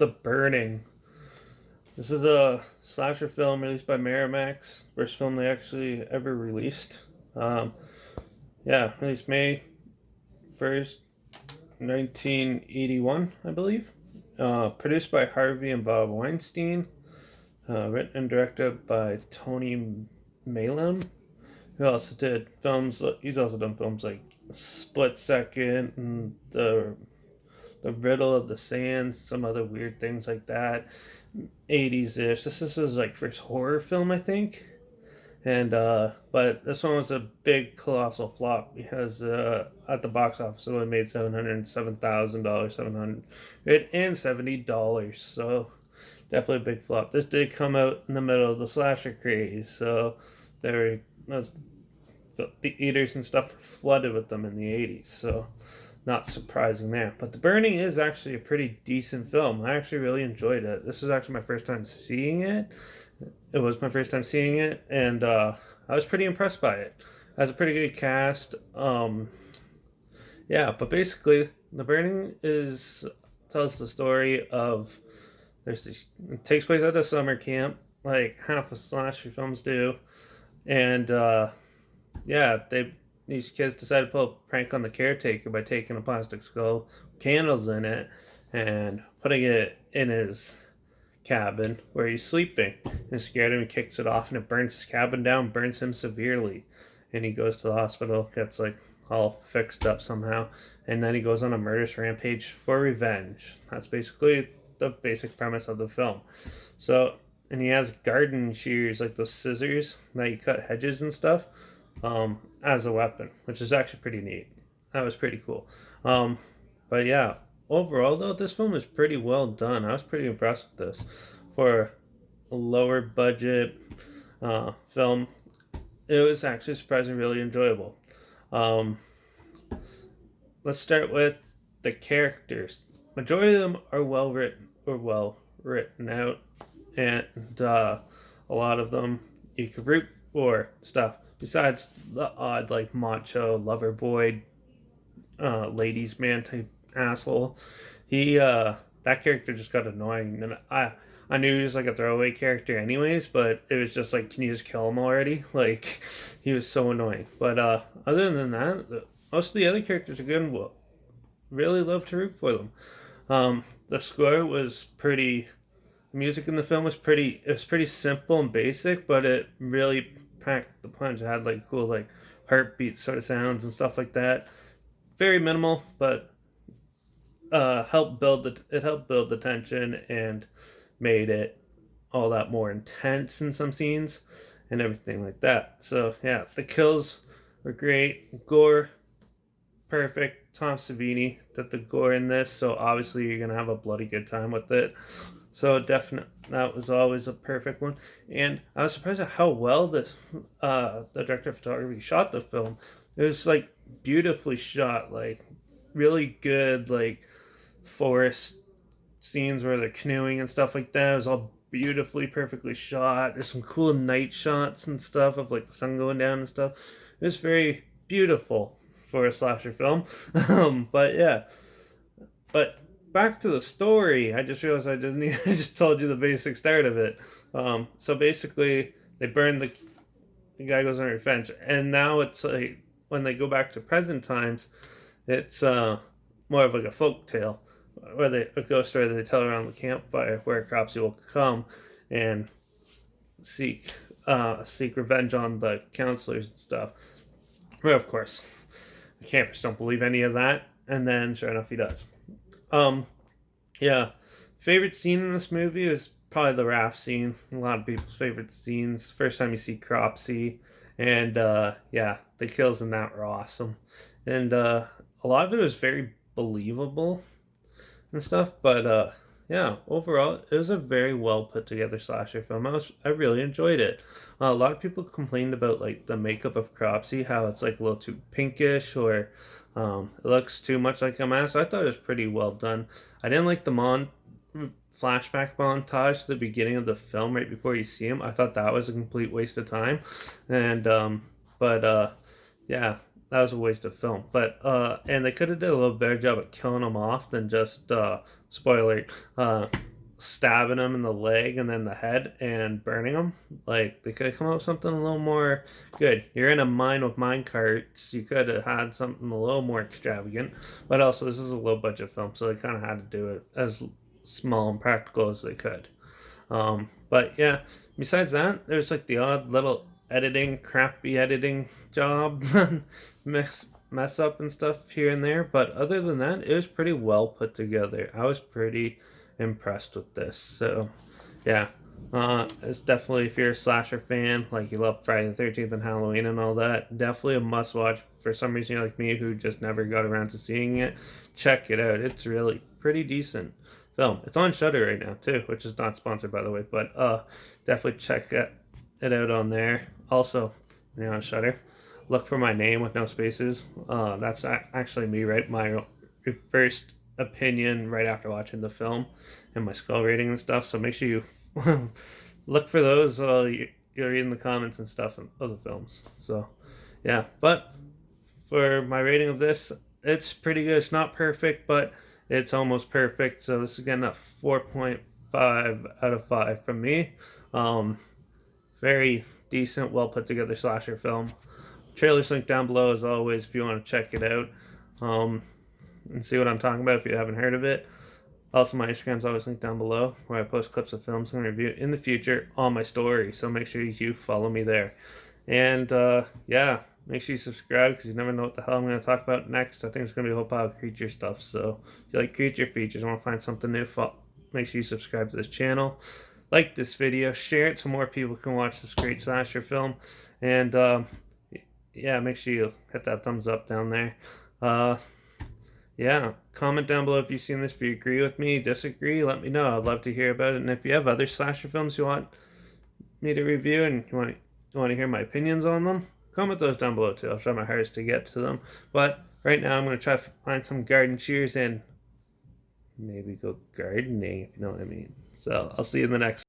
The Burning. This is a slasher film released by Miramax. First film they actually ever released. Um, yeah, released May 1st, 1981, I believe. Produced by Harvey and Bob Weinstein. Written and directed by Tony Maylam. Who also did films. He's also done films like Split Second and the Riddle of the Sands, some other weird things like that. 80s ish. This is his like first horror film, I think. And but this one was a big colossal flop because at the box office it only made $707,000, $770. So definitely a big flop. This did come out in the middle of the slasher craze, so there was the eaters and stuff were flooded with them in the 80s. So not surprising there. But The Burning is actually a pretty decent film. I actually really enjoyed it. This was actually my first time seeing it. It was my first time seeing it, and I was pretty impressed by it. It has a pretty good cast. Yeah, but basically, The Burning is tells the story of there's this. It takes place at a summer camp, like half of slasher films do, and yeah, these kids decided to pull a prank on the caretaker by taking a plastic skull, candles in it, and putting it in his cabin where he's sleeping. And it scared him, he kicks it off, and it burns his cabin down, burns him severely. And he goes to the hospital, gets like all fixed up somehow, and then he goes on a murderous rampage for revenge. That's basically the basic premise of the film. So, and he has garden shears, like those scissors that you cut hedges and stuff, as a weapon, which is actually pretty neat. That was pretty cool. But yeah, overall though, this film is pretty well done. I was pretty impressed with this for a lower budget film. It was actually surprisingly really enjoyable. Um, let's start with the characters. Majority of them are well written out, and a lot of them you could root for stuff. Besides the odd like macho lover boy, ladies man type asshole, he that character just got annoying, and I knew he was like a throwaway character anyways, but it was just like, can you just kill him already? Like, he was so annoying. But other than that, most of the other characters are good and well, really love to root for them. The score was pretty. The music in the film was pretty. It was pretty simple and basic, but it really packed the punch. It had like cool like heartbeat sort of sounds and stuff like that. Very minimal, but helped build the tension and made it all that more intense in some scenes and everything like that. So yeah, the kills were great. Gore, perfect. Tom Savini did the gore in this, so obviously you're gonna have a bloody good time with it. So definitely that was always a perfect one. And I was surprised at how well the director of photography shot the film. It was like beautifully shot, like really good like forest scenes where they're canoeing and stuff like that. It was all beautifully, perfectly shot. There's some cool night shots and stuff of like the sun going down and stuff. It was very beautiful for a slasher film. But yeah, but back to the story. I just realized I didn't. I just told you the basic start of it. So basically, they burn the guy goes on revenge, and now it's like when they go back to present times, it's more of like a folk tale, where a ghost story that they tell around the campfire, where Cropsy will come and seek revenge on the counselors and stuff. Well, of course, the campers don't believe any of that, and then sure enough, he does. Yeah, favorite scene in this movie is probably the raft scene. A lot of people's favorite scenes. First time you see Cropsy, and yeah, the kills in that were awesome, and a lot of it was very believable and stuff. But yeah, overall, it was a very well put together slasher film. I really enjoyed it. A lot of people complained about like the makeup of Cropsy, how it's like a little too pinkish or it looks too much like a mask. I thought it was pretty well done. I didn't like the flashback montage to the beginning of the film right before you see him. I thought that was a complete waste of time, and but yeah, that was a waste of film. But and they could have did a little better job at killing him off than just spoiler stabbing him in the leg and then the head and burning him. Like, they could have come up with something a little more good. You're in a mine with mine carts. You could have had something a little more extravagant. But also, this is a low budget film, so they kind of had to do it as small and practical as they could. But yeah, besides that, there's like the odd little crappy editing job, mess up and stuff here and there. But other than that, it was pretty well put together. I was pretty impressed with this. So yeah, it's definitely, if you're a slasher fan, like you love Friday the 13th and Halloween and all that, definitely a must watch. For some reason you're like me who just never got around to seeing it, check it out. It's really pretty decent film. It's on Shudder right now too, which is not sponsored by the way, but definitely check it out on there. Also, when you're on Shudder, look for my name with no spaces. That's actually me, right? My first opinion right after watching the film and my skull rating and stuff. So make sure you look for those. You're reading the comments and stuff of the films. So yeah, but for my rating of this, it's pretty good. It's not perfect, but it's almost perfect. So this is again a 4.5 out of 5 from me. Very decent, well put together slasher film. Trailer's linked down below as always if you want to check it out and see what I'm talking about if you haven't heard of it. Also, my Instagram's always linked down below where I post clips of films and review in the future on my story. So make sure you follow me there. And yeah, make sure you subscribe because you never know what the hell I'm going to talk about next. I think it's going to be a whole pile of creature stuff. So if you like creature features, want to find something new, make sure you subscribe to this channel. Like this video, share it so more people can watch this great slasher film. And yeah, make sure you hit that thumbs up down there. Yeah, comment down below if you've seen this, if you agree with me, disagree, let me know. I'd love to hear about it. And if you have other slasher films you want me to review and you want to hear my opinions on them, comment those down below too. I'll try my hardest to get to them. But right now I'm going to try to find some garden shears and maybe go gardening, if you know what I mean. So I'll see you in the next